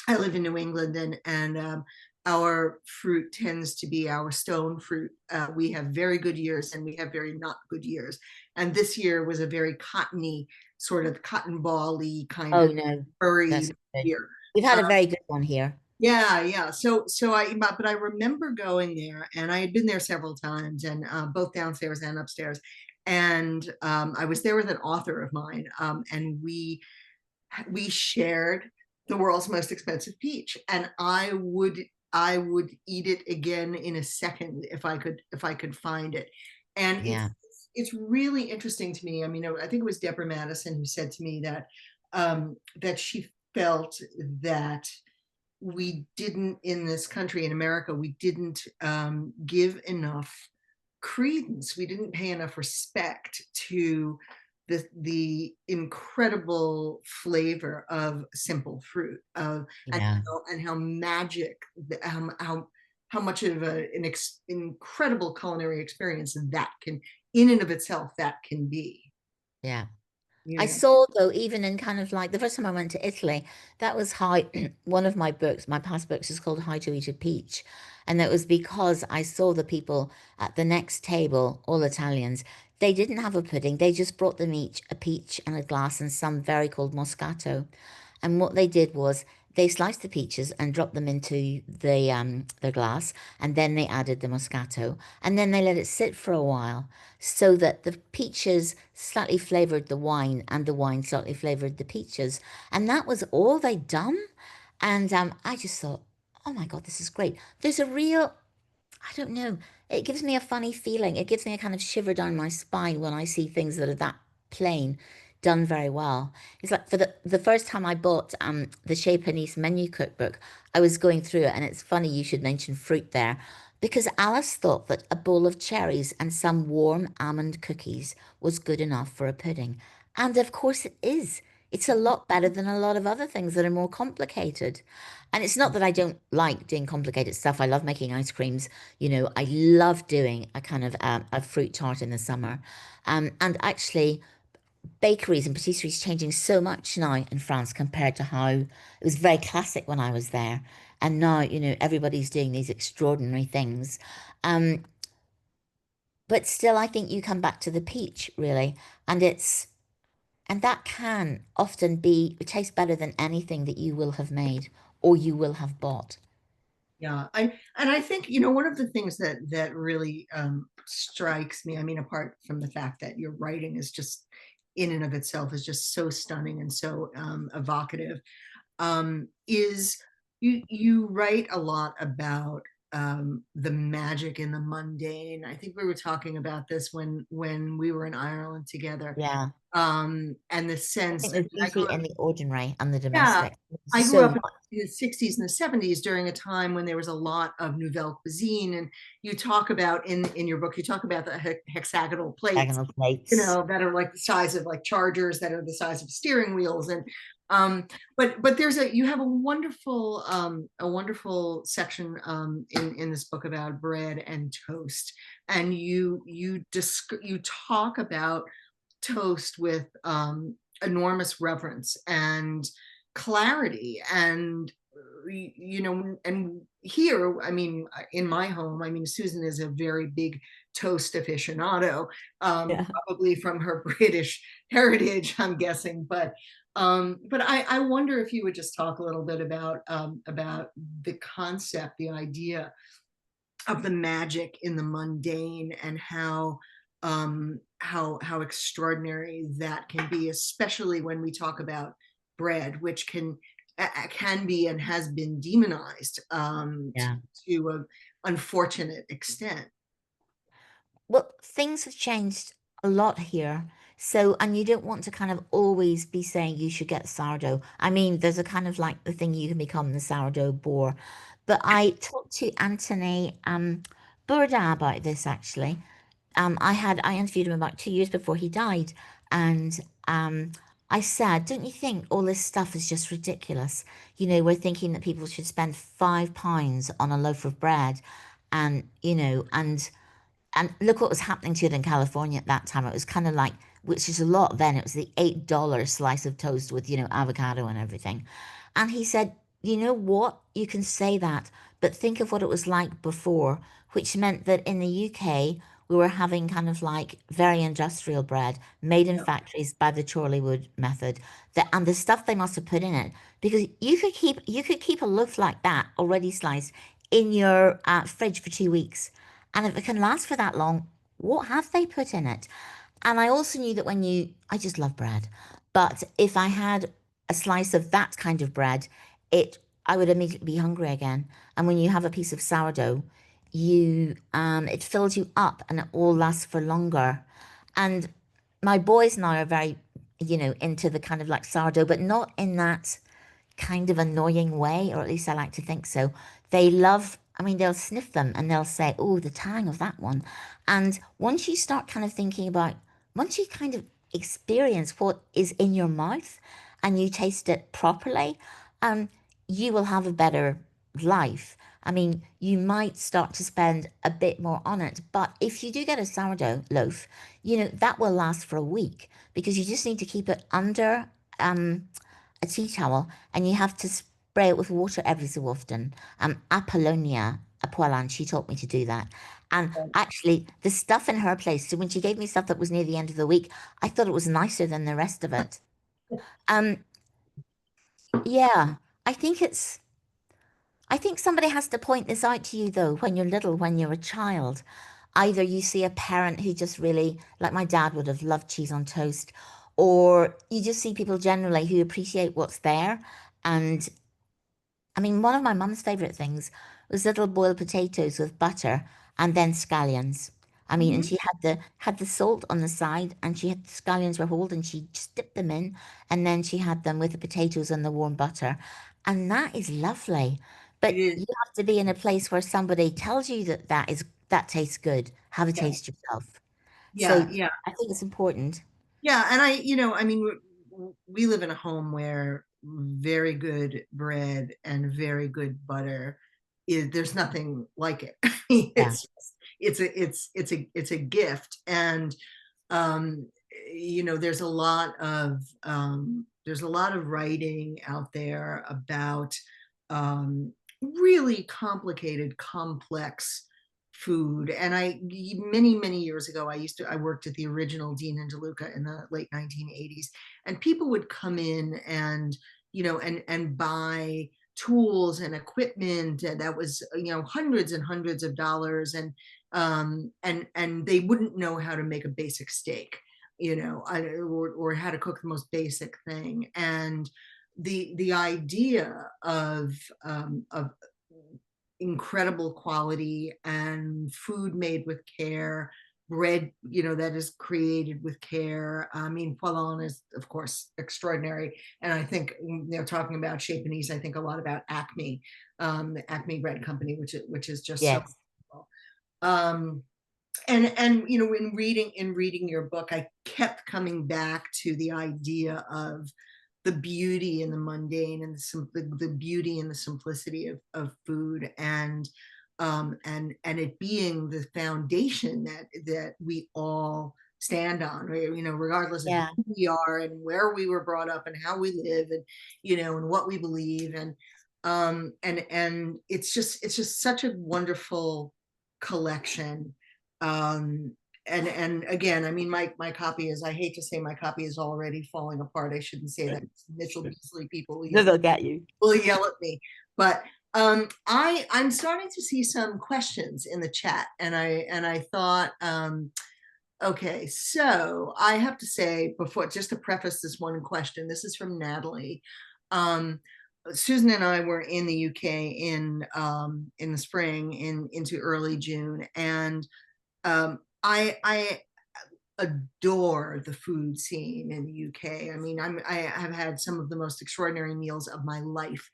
I live in New England, and our fruit tends to be our stone fruit. We have very good years and we have very not good years. And this year was a very cottony, sort of cotton ball-y kind Oh of no, that's furry good. year. We've had Uh, a very good one here. yeah, yeah. So but I remember going there, and I had been there several times, and both downstairs and upstairs. And I was there with an author of mine, and we shared the world's most expensive peach, and I would eat it again in a second if I could find it. And Yeah, it's really interesting to me. I mean, I think it was Deborah Madison who said to me that she felt that we didn't, in this country, in America, we didn't give enough credence. We didn't pay enough respect to the incredible flavor of simple fruit, and yeah, how magic, how much of incredible culinary experience that can, in and of itself, that can be. yeah. I Yeah, saw though, even in kind of like the first time I went to Italy, that was how one of my books, my past books, is called How to Eat a Peach. And that was because I saw the people at the next table, all Italians, they didn't have a pudding. They just brought them each a peach and a glass and some very cold Moscato. And what they did was they sliced the peaches and dropped them into the glass, and then they added the Moscato, and then they let it sit for a while so that the peaches slightly flavored the wine and the wine slightly flavored the peaches. And that was all they'd done. And I just thought, oh my God, this is great. There's a real, I don't know, it gives me a funny feeling. It gives me a kind of shiver down my spine when I see things that are that plain done very well. It's like for the first time I bought the Chez Panisse menu cookbook, I was going through it, and it's funny you should mention fruit there because Alice thought that a bowl of cherries and some warm almond cookies was good enough for a pudding. And of course it is. It's a lot better than a lot of other things that are more complicated. And it's not that I don't like doing complicated stuff. I love making ice creams. You know, I love doing a kind of a fruit tart in the summer. And actually, bakeries and patisseries changing so much now in France compared to how it was very classic when I was there. And now, you know, everybody's doing these extraordinary things. Um, but still, I think you come back to the peach, really. And and that can often be, it tastes better than anything that you will have made or you will have bought. yeah. I think, one of the things that really strikes me, I mean, apart from the fact that your writing is just, in and of itself, is just so stunning and so evocative, is you write a lot about the magic in the mundane. I think we were talking about this when we were in Ireland together. Yeah. And the I sense, think I there's mean, I beauty grew up, in the ordinary and the yeah, domestic. I grew So up in much. the 60s and the 70s during a time when there was a lot of nouvelle cuisine. And you talk about in your book, you talk about the hexagonal plates, Diagonal plates. that are like the size of like chargers, that are the size of steering wheels. And but there's you have a wonderful section in this book about bread and toast. And you talk about toast with enormous reverence and clarity. And and here, I mean, in my home, I mean, Susan is a very big toast aficionado, Yeah. probably from her British heritage, I'm guessing. But I wonder if you would just talk a little bit about the concept, the idea of the magic in the mundane, and how extraordinary that can be, especially when we talk about bread, which can be and has been demonized Yeah. to an unfortunate extent. Well, things have changed a lot here. So, and you don't want to kind of always be saying you should get sourdough. I mean, there's a kind of like the thing you can become the sourdough bore. But I talked to Anthony Bourdain about this actually. I interviewed him about 2 years before he died, and I said, "Don't you think all this stuff is just ridiculous? You know, we're thinking that people should spend £5 on a loaf of bread, and and look what was happening to it in California at that time. It was kind of like, which is a lot then, it was the $8 slice of toast with, avocado and everything. And he said, you know what? You can say that, but think of what it was like before, which meant that in the UK, we were having kind of like very industrial bread made in Yeah, factories by the Chorleywood method. And the stuff they must have put in it, because you could keep a loaf like that already sliced in your fridge for 2 weeks. And if it can last for that long, what have they put in it? And I also knew that I just love bread, but if I had a slice of that kind of bread, I would immediately be hungry again. And when you have a piece of sourdough, it fills you up and it all lasts for longer. And my boys now are very, into the kind of like sourdough, but not in that kind of annoying way, or at least I like to think so. I mean, they'll sniff them and they'll say, oh, the tang of that one. And once you start kind of thinking about, once you kind of experience what is in your mouth and you taste it properly, um, you will have a better life. I mean, you might start to spend a bit more on it, but if you do get a sourdough loaf, that will last for a week because you just need to keep it under um, a tea towel and you have to spray it with water every so often. Apollonia Apollon, she taught me to do that. And actually, the stuff in her place, so when she gave me stuff that was near the end of the week, I thought it was nicer than the rest of it. Um, yeah, I think it's, I think somebody has to point this out to you though, when you're little, when you're a child. Either you see a parent who just really, like my dad would have loved cheese on toast, or you just see people generally who appreciate what's there. And I mean, one of my mum's favorite things was little boiled potatoes with butter and then scallions. I mean, and mhm. she had the salt on the side, and she had the scallions were whole, and she just dipped them in, and then she had them with the potatoes and the warm butter, and that is lovely. It But is. you have to be in a place where somebody tells you that tastes good. Have a Yeah, taste yourself. So yeah, yeah. I think it's important. Yeah, and I mean, we live in a home where very good bread and very good butter is, there's nothing like it. I mean, Yeah, it's a gift. And um, there's a lot of writing out there about really complicated, complex food. And many years ago, I worked at the original Dean and DeLuca in the late 1980s, and people would come in and buy tools and equipment, and that was hundreds and hundreds of dollars. And they wouldn't know how to make a basic steak, or how to cook the most basic thing. And the idea of incredible quality and food made with care, bread, that is created with care. I mean, Poilon is, of course, extraordinary. And I think, talking about Chez Panisse, I think a lot about Acme, the Acme Bread Company, which is just so Yes. wonderful. Um, and in reading your book, I kept coming back to the idea of the beauty in the mundane, and the beauty and the simplicity of food, and it being the foundation that we all stand on, regardless of Yeah. who we are and where we were brought up and how we live, and what we believe, and it's just such a wonderful collection. um and again, I mean, my copy is, I hate to say, my copy is already falling apart. I shouldn't say that. Mitchell Beasley people will No, yell, they'll get you. at me. But I'm starting to see some questions in the chat, and I thought, okay, so I have to say, before, just to preface this one question, this is from Natalie. Um, Susan and I were in the UK in the spring, into early June, and I adore the food scene in the UK. I mean, I have had some of the most extraordinary meals of my life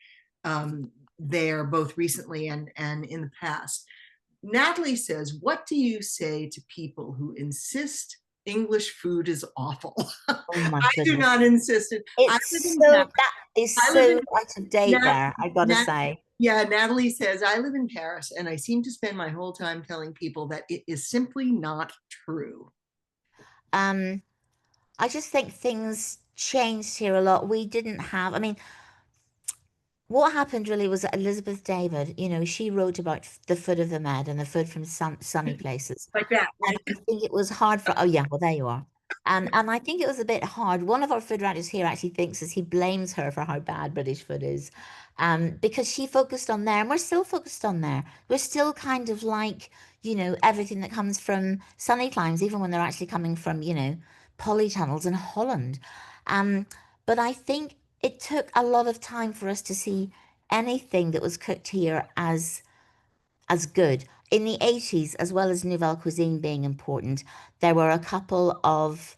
there, both recently and in the past. Natalie says, "What do you say to people who insist English food is awful?" Oh my I do goodness. not insist it. I live It's in so, Paris. that is I live so in out of date Nat, there, I gotta Nat, say. yeah, Natalie says, "I live in Paris and I seem to spend my whole time telling people that it is simply not true." Um, I just think things changed here a lot. We didn't have, I mean, what happened really was that Elizabeth David, she wrote about the food of the Med and the food from sunny places. Like that, And right? I think it was hard for, oh yeah, well, there you are. And I think it was a bit hard. One of our food writers here actually thinks as he blames her for how bad British food is, because she focused on there, and we're still focused on there. We're still kind of like, everything that comes from sunny climes, even when they're actually coming from, polytunnels in Holland. Um, but I think it took a lot of time for us to see anything that was cooked here as good. In the 80s, as well as Nouvelle Cuisine being important, there were a couple of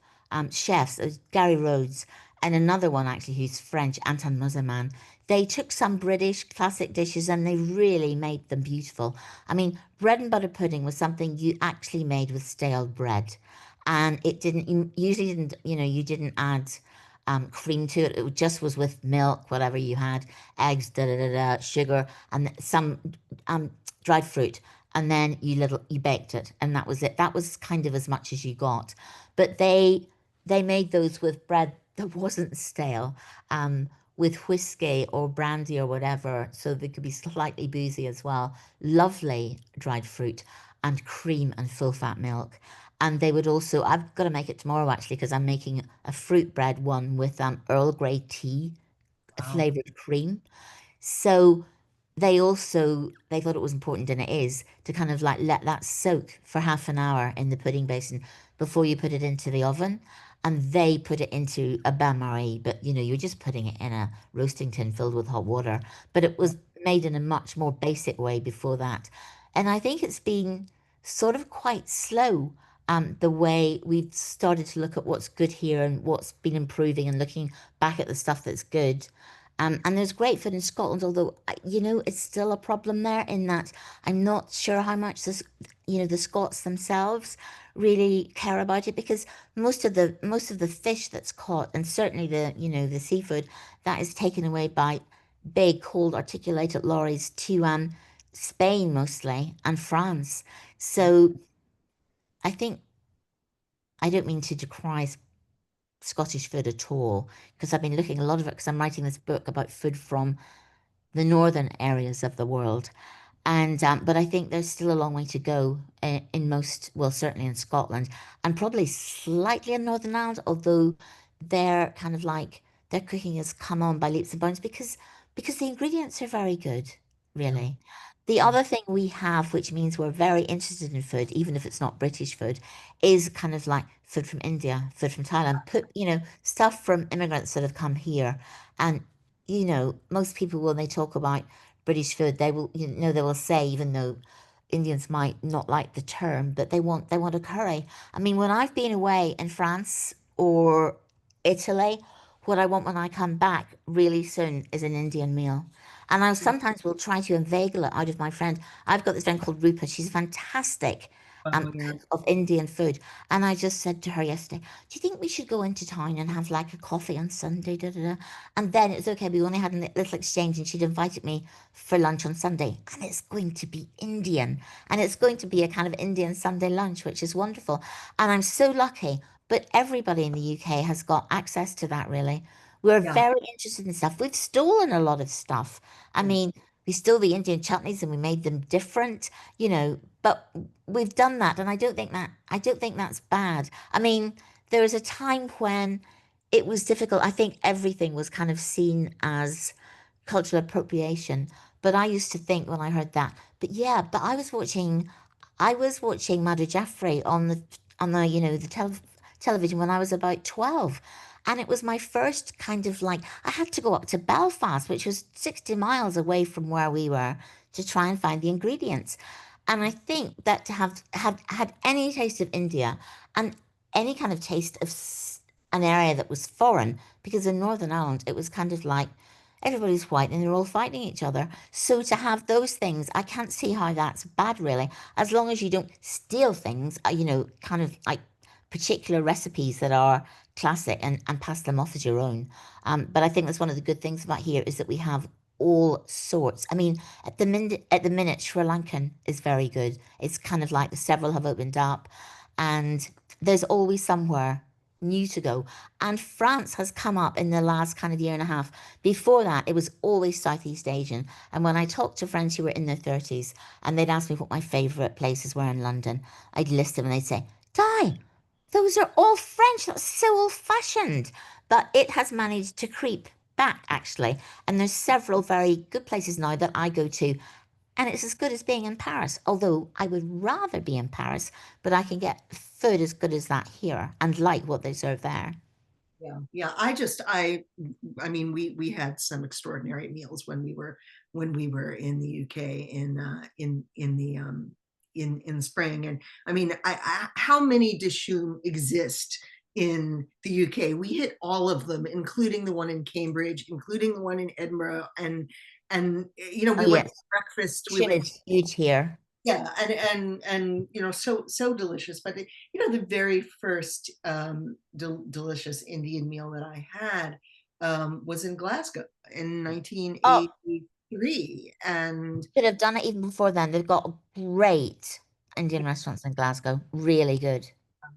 chefs, Gary Rhodes, and another one actually who's French, Anton Moseman. They took some British classic dishes and they really made them beautiful. I mean, bread and butter pudding was something you actually made with stale bread. And it didn't, you usually didn't, you didn't add cream to it. It just was with milk, whatever you had, eggs, da da da da, sugar, and some um, dried fruit, and then you baked it, and that was it. That was kind of as much as you got. But they made those with bread that wasn't stale, with whiskey or brandy or whatever, so they could be slightly boozy as well. Lovely dried fruit and cream and full fat milk. And they would also, I've got to make it tomorrow actually, because I'm making a fruit bread one with Earl Grey tea Wow. flavored cream. So they thought it was important, and it is, to kind of like let that soak for half an hour in the pudding basin before you put it into the oven. And they put it into a bain marie, but you're just putting it in a roasting tin filled with hot water. But it was made in a much more basic way before that. And I think it's been sort of quite slow, the way we've started to look at what's good here and what's been improving and looking back at the stuff that's good. And there's great food in Scotland, although it's still a problem there in that I'm not sure how much the Scots themselves really care about it, because most of the fish that's caught, and certainly the seafood, that is taken away by big cold articulated lorries to Spain mostly and France. So I think, I don't mean to decry Scottish food at all, because I've been looking a lot of it because I'm writing this book about food from the northern areas of the world. And but I think there's still a long way to go in most, well, certainly in Scotland, and probably slightly in Northern Ireland, although they're kind of like their cooking has come on by leaps and bounds, because the ingredients are very good, Yeah. really. The other thing we have, which means we're very interested in food, even if it's not British food, is kind of like food from India, food from Thailand, stuff from immigrants that have come here. And most people when they talk about British food, they will, they will say, even though Indians might not like the term, but they want a curry. I mean, when I've been away in France or Italy, what I want when I come back really soon is an Indian meal. And I sometimes will try to inveigle it out of my friend. I've got this friend called Rupa. She's fantastic Oh yeah, cook of Indian food. And I just said to her yesterday, do you think we should go into town and have like a coffee on Sunday? Da, da, da. And then it's okay. We only had a little exchange and she'd invited me for lunch on Sunday. And it's going to be Indian. And it's going to be a kind of Indian Sunday lunch, which is wonderful. And I'm so lucky. But everybody in the UK has got access to that, really. We're yeah, very interested in stuff. We've stolen a lot of stuff. I yeah, mean, we stole the Indian chutneys and we made them different, but we've done that, and I don't think that's bad. I mean, there was a time when it was difficult. I think everything was kind of seen as cultural appropriation. But I used to think when I heard that, but yeah, but I was watching Madhu Jaffrey on the television when I was about 12. And it was my first kind of like I had to go up to Belfast, which was 60 miles away from where we were, to try and find the ingredients. And I think that to have had any taste of India and any kind of taste of an area that was foreign, because in Northern Ireland it was kind of like everybody's white and they're all fighting each other. So to have those things, I can't see how that's bad, really, as long as you don't steal things, kind of like particular recipes that are classic, and pass them off as your own. But I think that's one of the good things about here is that we have all sorts. I mean, at the minute, Sri Lankan is very good. It's kind of like several have opened up, and there's always somewhere new to go. And France has come up in the last kind of year and a half. Before that, it was always Southeast Asian. And when I talked to friends who were in their 30s and they'd ask me what my favorite places were in London, I'd list them and they'd say, Di, those are all French. That's so old fashioned. But it has managed to creep back, actually. And there's several very good places now that I go to. And it's as good as being in Paris. Although I would rather be in Paris, but I can get food as good as that here and like what they serve there. yeah, yeah. I mean, we had some extraordinary meals when we were in the UK in spring. And I mean, how many dishoom exist in the UK? We hit all of them, including the one in Cambridge, including the one in Edinburgh, and Oh, we went to yes. breakfast. We Shit went, is huge here. yeah, and so delicious. But the very first delicious Indian meal that I had was in Glasgow in Oh, 1983. And should have done it even before then. They've got great Indian restaurants in Glasgow. Really good.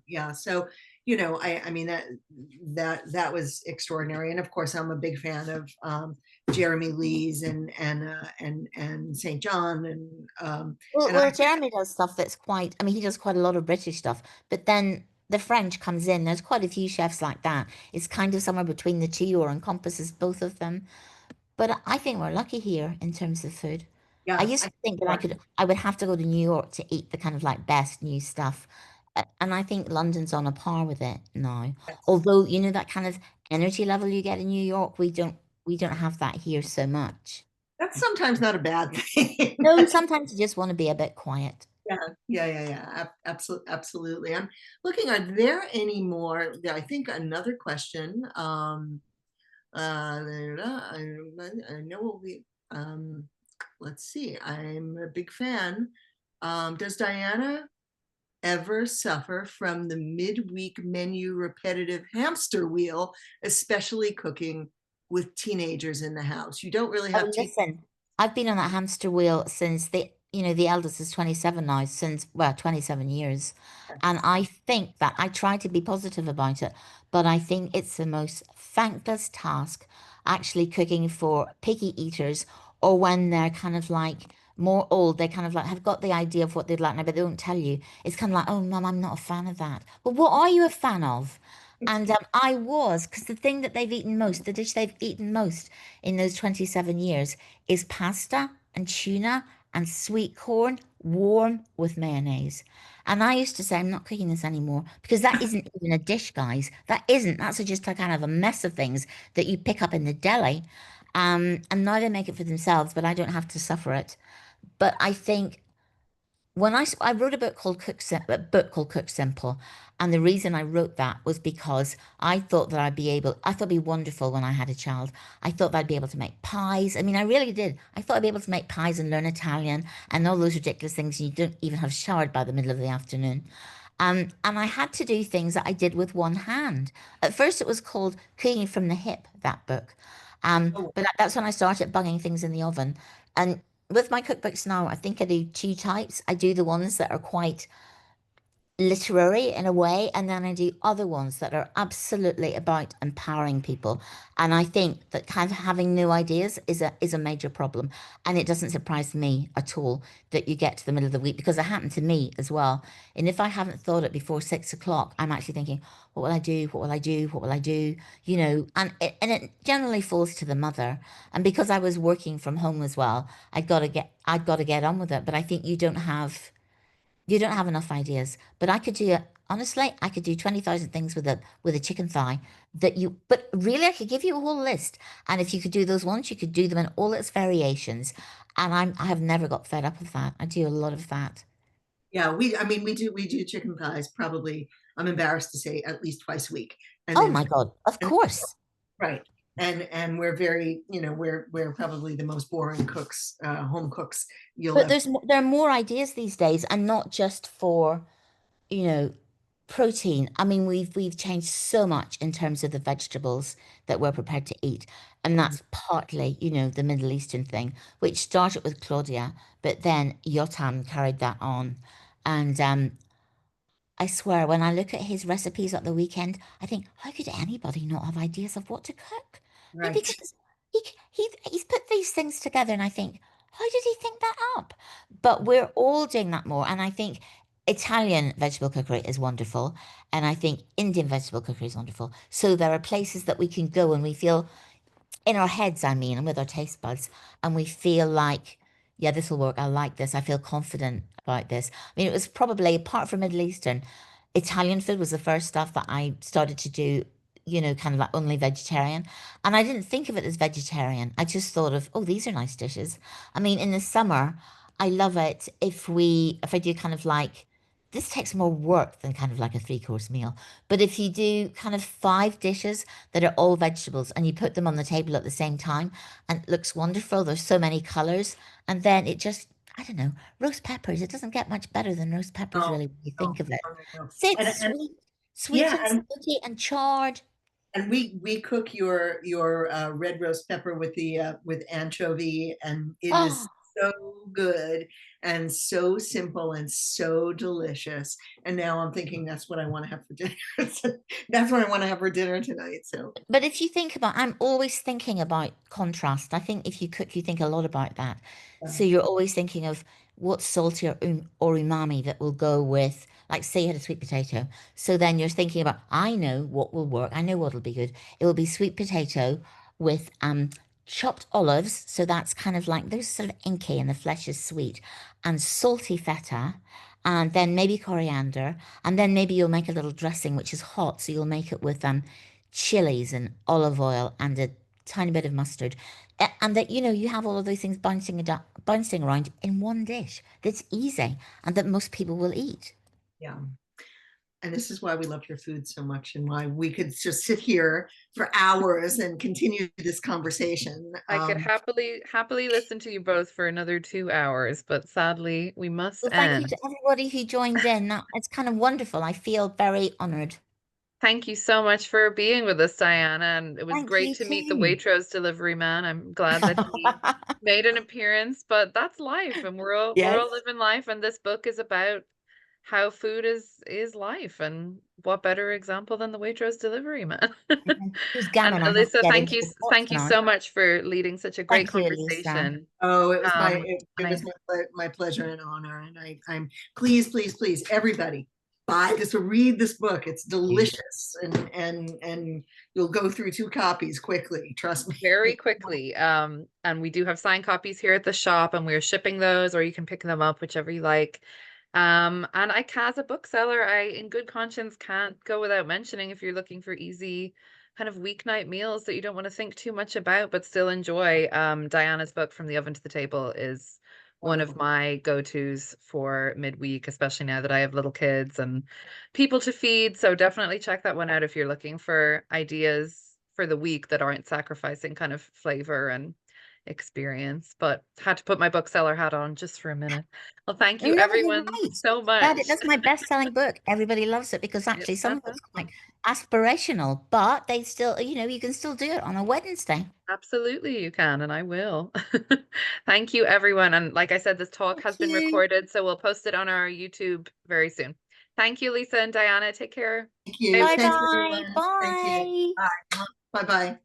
yeah, so I mean, that was extraordinary. And of course I'm a big fan of Jeremy Lee's and St. John, Well, and I, well, Jeremy does stuff that's quite, I mean, he does quite a lot of British stuff, but then the French comes in. There's quite a few chefs like that. It's kind of somewhere between the two or encompasses both of them. But I think we're lucky here in terms of food. I yeah, used to think that I would have to go to New York to eat the kind of like best new stuff. And I think London's on a par with it now. Although, that kind of energy level you get in New York, we don't have that here so much. that's sometimes not a bad thing. No, sometimes you just want to be a bit quiet. Yeah, yeah, yeah, yeah. Absolutely, absolutely. I'm looking. Are there any more? Yeah, I think another question. I know we. Let's see. I'm a big fan. Does Diana ever suffer from the midweek menu repetitive hamster wheel, especially cooking with teenagers in the house? You don't really have Oh, teen. listen, I've been on that hamster wheel since the eldest is 27 now, since, well, 27 years. And I think that I try to be positive about it, but I think it's the most thankless task actually cooking for picky eaters, or when they're kind of like more old, they kind of like have got the idea of what they'd like now, but they don't tell you. It's kind of like, oh, mum, I'm not a fan of that. But what are you a fan of? And I was, because the thing that they've eaten most, the dish they've eaten most in those 27 years is pasta and tuna and sweet corn warm with mayonnaise. And I used to say, I'm not cooking this anymore because that isn't even a dish, guys. That isn't. That's just a kind of a mess of things that you pick up in the deli. And now they make it for themselves, but I don't have to suffer it. But I think when I wrote a book called Cook Simple, and the reason I wrote that was because I thought it'd be wonderful when I had a child. I thought that I'd be able to make pies. I mean, I really did. I thought I'd be able to make pies and learn Italian and all those ridiculous things. You don't even have showered by the middle of the afternoon. And I had to do things that I did with one hand. At first, it was called Cooking from the Hip, that book. Oh, But that's when I started bunging things in the oven. And with my cookbooks now, I think I do two types. I do the ones that are quite literary in a way, and then I do other ones that are absolutely about empowering people. And I think that kind of having new ideas is a major problem. And it doesn't surprise me at all that you get to the middle of the week because it happened to me as well. And if I haven't thought it before 6 o'clock, I'm actually thinking, what will I do? What will I do? What will I do? And it generally falls to the mother. And because I was working from home as well, I'd got to get on with it. But I think you don't have enough ideas. But I could do it honestly. I could do 20,000 things with a chicken thigh but really, I could give you a whole list. And if you could do those once, you could do them in all its variations. And I have never got fed up with that. I do a lot of that. yeah, I mean, we do chicken thighs probably, I'm embarrassed to say, at least twice a week. And Oh then, my God, of and, course. right. And we're very, we're probably the most boring cooks, home cooks you'll But ever. there are more ideas these days, and not just for, you know, protein. I mean, we've changed so much in terms of the vegetables that we're prepared to eat. And that's partly, the Middle Eastern thing, which started with Claudia, but then Yotam carried that on. And I swear, when I look at his recipes at the weekend, I think, how could anybody not have ideas of what to cook? I mean, Right. because he's put these things together, and I think, how did he think that up? But we're all doing that more, and I think Italian vegetable cookery is wonderful, and I think Indian vegetable cookery is wonderful. So there are places that we can go, and we feel in our heads, I mean, and with our taste buds, and we feel like, yeah, this will work. I like this. I feel confident about this. I mean, it was probably, apart from Middle Eastern, Italian food was the first stuff that I started to do, kind of like only vegetarian. And I didn't think of it as vegetarian. I just thought of, oh, these are nice dishes. I mean, in the summer, I love it if I do kind of like, this takes more work than kind of like a three-course meal. But if you do kind of 5 dishes that are all vegetables and you put them on the table at the same time and it looks wonderful, there's so many colors. And then it just, I don't know, roast peppers. It doesn't get much better than roast peppers, No, really, when you no, think of it. no, no, no. So it's And sweet yeah, and salty and charred. and we cook your red roast pepper with the with anchovy, and it is Oh, so good and so simple and so delicious. And now I'm thinking that's what I want to have for dinner. That's what I want to have for dinner tonight. So but if you think about, I'm always thinking about contrast. I think if you cook, you think a lot about that. yeah. So you're always thinking of what's salty or umami that will go with, like, say you had a sweet potato. So then you're thinking about, I know what will work. I know what'll be good. It will be sweet potato with chopped olives. So that's kind of like those sort of inky and the flesh is sweet, and salty feta. And then maybe coriander, and then maybe you'll make a little dressing which is hot, so you'll make it with chilies and olive oil and a tiny bit of mustard. And that, you have all of those things bouncing around in one dish that's easy and that most people will eat. Yeah. And this is why we love your food so much, and why we could just sit here for hours and continue this conversation. I could happily listen to you both for another 2 hours, but sadly we must Well, thank you end. to everybody who joined in. It's kind of wonderful. I feel very honored. Thank you so much for being with us, Diana, and it was Thank great you to meet the too. Waitrose delivery man. I'm glad that he made an appearance, but that's life, and we're all Yes. living life, and this book is about how food is life, and what better example than the Waitrose delivery man? Whose And gammon I have to Alyssa, get thank into you the box thank you now. so much for leading such a great Thank you, Elissa. conversation. Oh, And it was I my pleasure and honor. And I'm please, please, please, everybody, buy this or read this book. It's delicious, and you'll go through 2 copies quickly. Trust me. very quickly. And we do have signed copies here at the shop, and we're shipping those, or you can pick them up, whichever you like. As a bookseller, I, in good conscience, can't go without mentioning if you're looking for easy kind of weeknight meals that you don't want to think too much about, but still enjoy. Diana's book From the Oven to the Table is one of Wonderful. my go-tos for midweek, especially now that I have little kids and people to feed. So definitely check that one out if you're looking for ideas for the week that aren't sacrificing kind of flavor and experience. But had to put my bookseller hat on just for a minute. Well, thank you No, you're everyone right. so That much. that's my best-selling book. Everybody loves it because actually It's some of it's fantastic. quite aspirational, but they still, you can still do it on a Wednesday. Absolutely, you can, and I will. Thank you, everyone. And like I said, this talk Thank has been you. recorded, so we'll post it on our YouTube very soon. Thank you, Lisa and Diana. Take care. Thank you. Bye. Thanks, Bye-bye. everyone. Thank you. Bye. Bye. Bye-bye.